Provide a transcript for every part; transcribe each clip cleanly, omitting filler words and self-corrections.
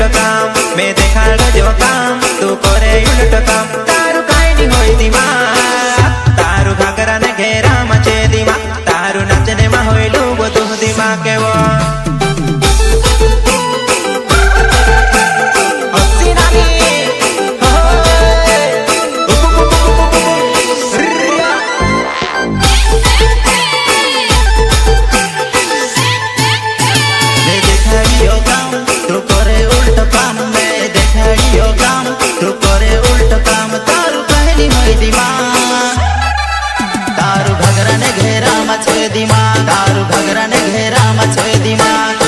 उलट काम मैं देखाड़ जो काम तू करे उलट काम तारू काई नहीं होई दिमाग तारू घाघरा ने घेरा मचे दिमाग तारू नाचने में होइलू बधु दिमाग के वो तारू घाघरा ने घेरा मचे दिमाग तारू घाघरा ने घेरा मचे दिमाग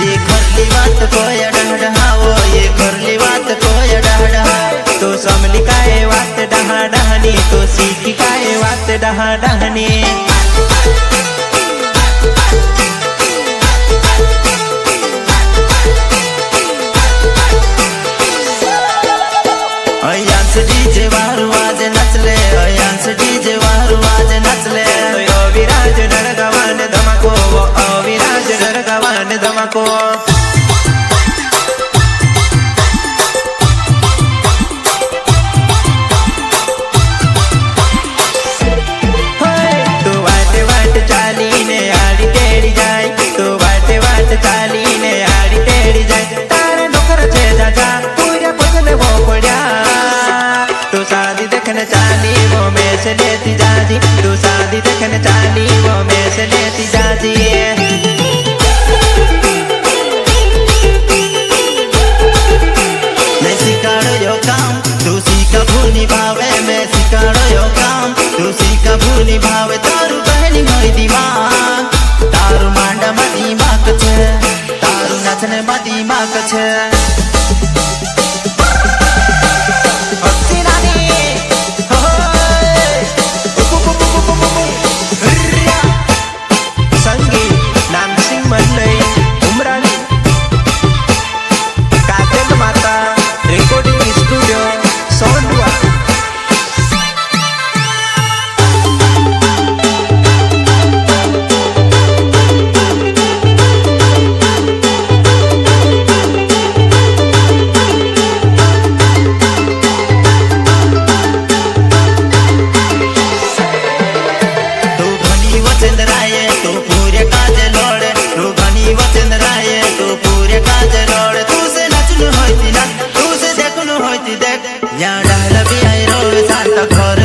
ये करली बात कोई डहडहावो ये करली बात कोई डहडहा तो समली काए बात डहा डहनी तो सीखी काए बात डहा डहनी डीजे वारू आज नचले अयांस डीजे वारू आज नचले अविराज नरगवान धमाको अविराज नरगवान धमाको तू वाटे वाट चाली ने आड़ी टेड़ी जाए तू वाटे वाट चाली ने आड़ी टेड़ी जाए तारे नौकर छे जाजा पूरे पगले वो पड़ा तू शादी देखने चाली वो में से लेती जाजी तू शादी देखने चाली वो में से लेती जाजी मैं सिखाड़ो यो काम तू सीखा भूनी भावे मैं सिखाड़ो यो काम तू सीखा भूनी भावे तारू पहली होई दिमाग तारू मांडा में दिमाग छे तारू नाचने में दिमाग छे या डाल भी आई रो शांत घर